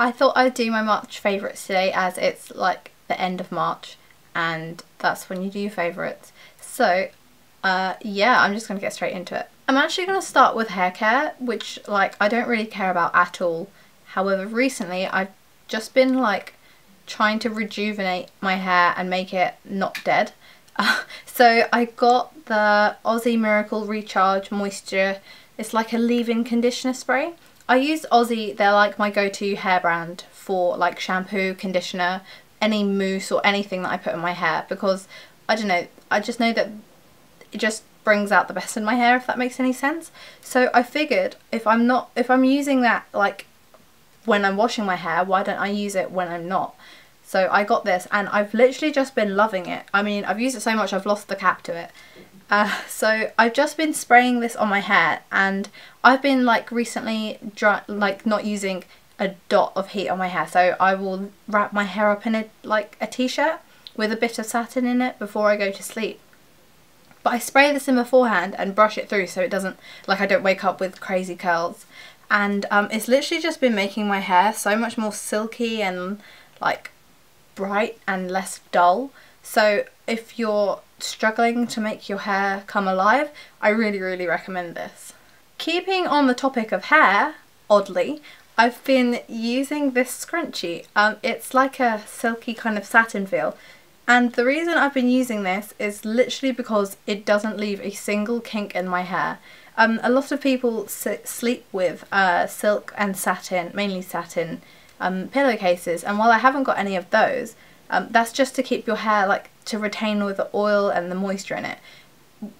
I thought I'd do my March favourites today, as it's like the end of March and that's when you do your favourites. So yeah, I'm just going to get straight into it. I'm actually going to start with hair care, which like I don't really care about at all. However, recently I've just been like trying to rejuvenate my hair and make it not dead. So I got the Aussie Miracle Recharge Moisture. It's like a leave-in conditioner spray. I use Aussie, they're like my go-to hair brand for like shampoo, conditioner, any mousse or anything that I put in my hair, because I don't know, I just know that it just brings out the best in my hair, if that makes any sense. So I figured if I'm using that like when I'm washing my hair, why don't I use it when I'm not? So I got this and I've literally just been loving it. I mean, I've used it so much I've lost the cap to it. So I've just been spraying this on my hair, and I've been like recently like not using a dot of heat on my hair, so I will wrap my hair up in a t-shirt with a bit of satin in it before I go to sleep. But I spray this in beforehand and brush it through so it doesn't, like I don't wake up with crazy curls. And it's literally just been making my hair so much more silky and like bright and less dull. So if you're struggling to make your hair come alive, I really recommend this. Keeping on the topic of hair, oddly, I've been using this scrunchie. It's like a silky kind of satin feel, and the reason I've been using this is literally because it doesn't leave a single kink in my hair. A lot of people sleep with silk and satin, mainly satin, pillowcases, and while I haven't got any of those, that's just to keep your hair, like to retain all the oil and the moisture in it.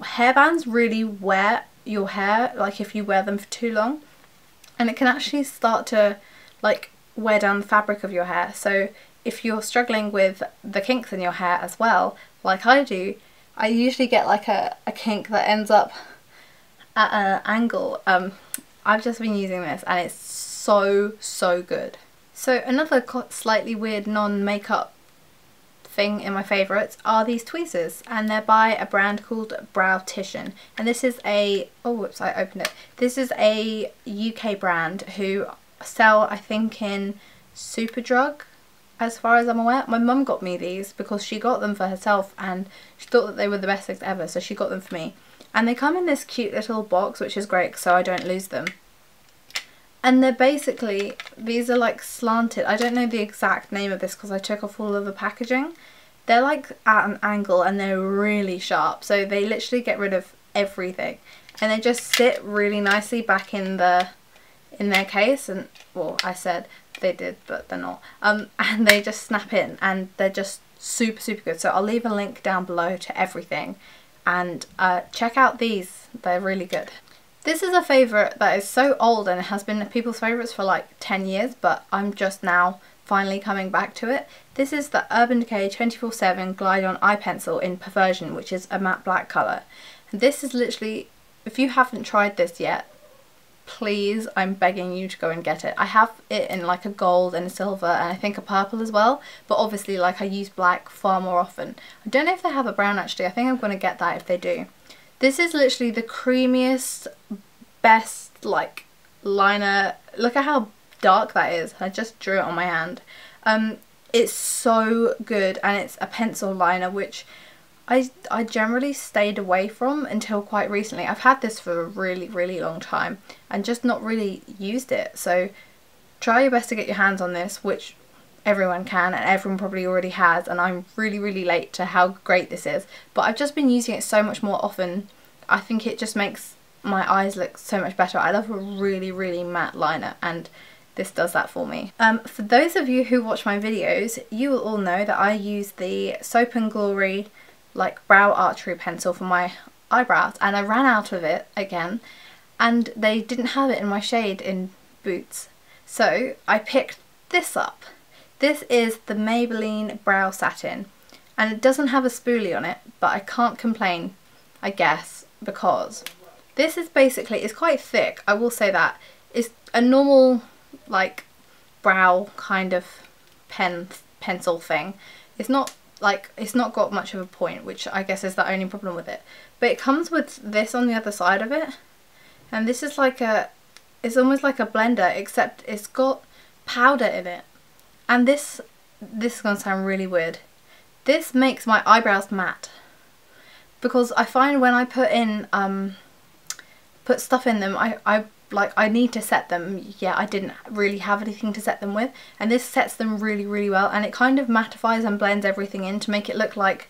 Hairbands really wear your hair, like if you wear them for too long, and it can actually start to like wear down the fabric of your hair. So if you're struggling with the kinks in your hair as well, like I do, I usually get like a kink that ends up at an angle. I've just been using this and it's so good. So another slightly weird non-makeup thing in my favourites are these tweezers, and they're by a brand called Browtician, and this is a, oh whoops, I opened it. This is a UK brand who sell, I think, in Superdrug, as far as I'm aware. My mum got me these because she got them for herself and she thought that they were the best things ever, so she got them for me. And they come in this cute little box, which is great so I don't lose them. And they're basically, these are like slanted. I don't know the exact name of this because I took off all of the packaging. They're like at an angle and they're really sharp, so they literally get rid of everything. And they just sit really nicely back in their case, and well, I said they did but they're not. And they just snap in and they're just super good. So I'll leave a link down below to everything, and check out these, they're really good. This is a favourite that is so old and it has been people's favourites for like 10 years, but I'm just now finally coming back to it. This is the Urban Decay 24/7 Glide On Eye Pencil in Perversion, which is a matte black colour. And this is literally, if you haven't tried this yet, please, I'm begging you to go and get it. I have it in like a gold and a silver and I think a purple as well, but obviously like I use black far more often. I don't know if they have a brown actually, I think I'm going to get that if they do. This is literally the creamiest, best like liner. Look at how dark that is. I just drew it on my hand. It's so good, and it's a pencil liner which I generally stayed away from until quite recently. I've had this for a really long time and just not really used it. So try your best to get your hands on this, which everyone can and everyone probably already has, and I'm really late to how great this is, but I've just been using it so much more often. I think it just makes my eyes look so much better. I love a really matte liner, and this does that for me. For those of you who watch my videos, you will all know that I use the Soap and Glory like brow archery pencil for my eyebrows, and I ran out of it again and they didn't have it in my shade in Boots, so I picked this up. This is the Maybelline Brow Satin, and it doesn't have a spoolie on it, but I can't complain, I guess, because this is basically, it's quite thick, I will say that. It's a normal like brow kind of pencil thing. It's not like, it's not got much of a point, which I guess is the only problem with it. But it comes with this on the other side of it, and this is like a, it's almost like a blender, except it's got powder in it. And this is going to sound really weird. This makes my eyebrows matte. Because I find when I put stuff in them, I need to set them. Yeah, I didn't really have anything to set them with, and this sets them really, really well, and it kind of mattifies and blends everything in to make it look like,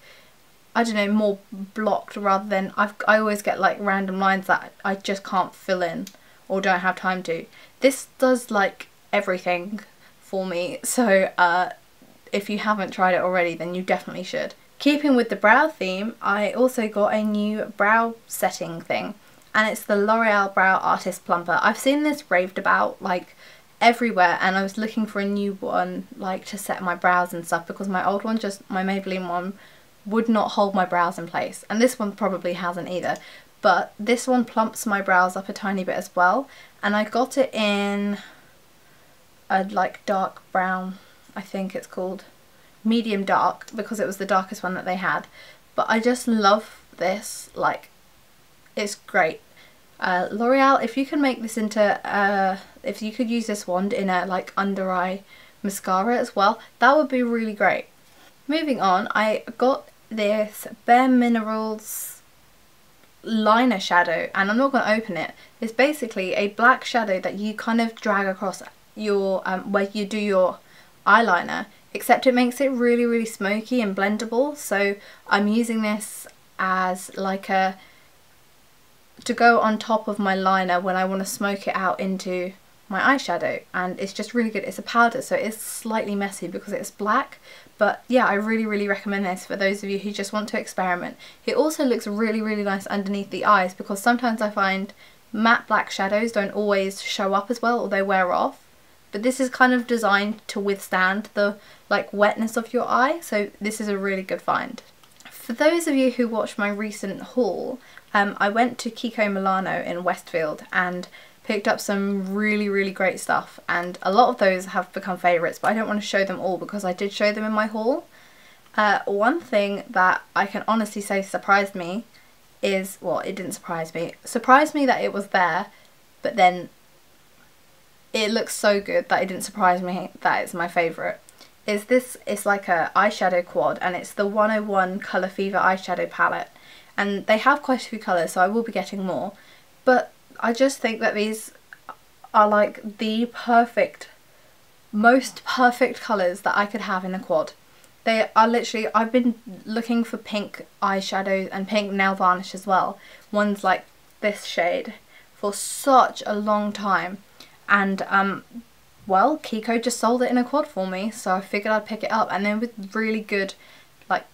I don't know, more blocked rather than I always get like random lines that I just can't fill in or don't have time to. This does like everything for me, so if you haven't tried it already, then you definitely should. Keeping with the brow theme, I also got a new brow setting thing, and it's the L'Oreal Brow Artist Plumper. I've seen this raved about like everywhere, and I was looking for a new one like to set my brows and stuff, because my old one, just my Maybelline one, would not hold my brows in place, and this one probably hasn't either, but this one plumps my brows up a tiny bit as well. And I got it in a like dark brown, I think it's called, medium dark, because it was the darkest one that they had. But I just love this, like, it's great. L'Oreal, if you can make this into if you could use this wand in a like under eye mascara as well, that would be really great. Moving on, I got this Bare Minerals liner shadow, and I'm not going to open it. It's basically a black shadow that you kind of drag across your where you do your eyeliner, except it makes it really, really smoky and blendable. So I'm using this as like to go on top of my liner when I want to smoke it out into my eyeshadow, and it's just really good. It's a powder, so it's slightly messy because it's black, but yeah, I really, really recommend this for those of you who just want to experiment. It also looks really, really nice underneath the eyes, because sometimes I find matte black shadows don't always show up as well, or they wear off. But this is kind of designed to withstand the like wetness of your eye, so this is a really good find. For those of you who watched my recent haul, I went to Kiko Milano in Westfield and picked up some really, really great stuff, and a lot of those have become favourites, but I don't want to show them all because I did show them in my haul. One thing that I can honestly say surprised me is, well, it didn't surprise me that it was there, but then it looks so good that it didn't surprise me that it's my favourite. Is this, it's like a eyeshadow quad, and it's the 101 Colour Fever eyeshadow palette, and they have quite a few colours, so I will be getting more, but I just think that these are like the perfect, most perfect colours that I could have in a quad. They are literally, I've been looking for pink eyeshadows and pink nail varnish as well, ones like this shade, for such a long time. And well, Kiko just sold it in a quad for me, so I figured I'd pick it up, and then with really good like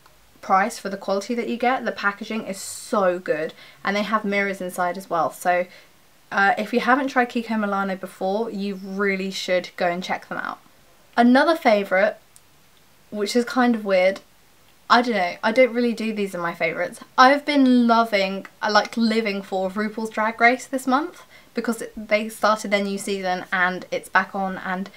price for the quality that you get. The packaging is so good, and they have mirrors inside as well, so if you haven't tried Kiko Milano before, you really should go and check them out. Another favourite, which is kind of weird, I don't know, I don't really do these in my favourites. I've been loving, like living for RuPaul's Drag Race this month, because they started their new season and it's back on, and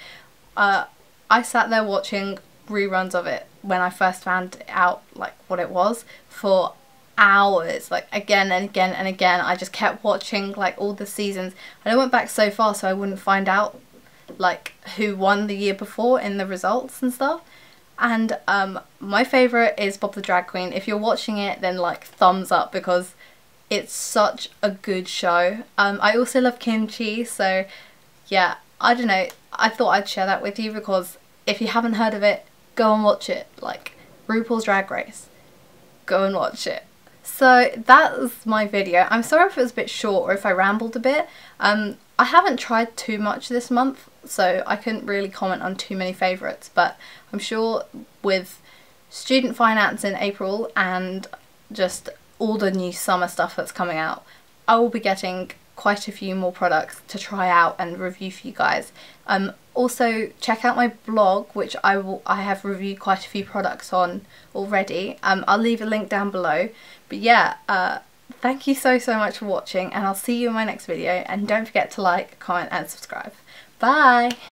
I sat there watching reruns of it when I first found out like what it was for hours, like again and again and again. I just kept watching like all the seasons, and I went back so far so I wouldn't find out like who won the year before in the results and stuff. And my favourite is Bob the Drag Queen. If you're watching it, then like thumbs up, because it's such a good show. I also love kimchi, so yeah, I don't know, I thought I'd share that with you, because if you haven't heard of it, go and watch it. Like RuPaul's Drag Race, go and watch it. So that was my video. I'm sorry if it was a bit short or if I rambled a bit. I haven't tried too much this month, so I couldn't really comment on too many favourites, but I'm sure with student finance in April and just all the new summer stuff that's coming out, I will be getting quite a few more products to try out and review for you guys. Also check out my blog, which I have reviewed quite a few products on already. I'll leave a link down below. But yeah, thank you so much for watching, and I'll see you in my next video, and don't forget to like, comment and subscribe. Bye!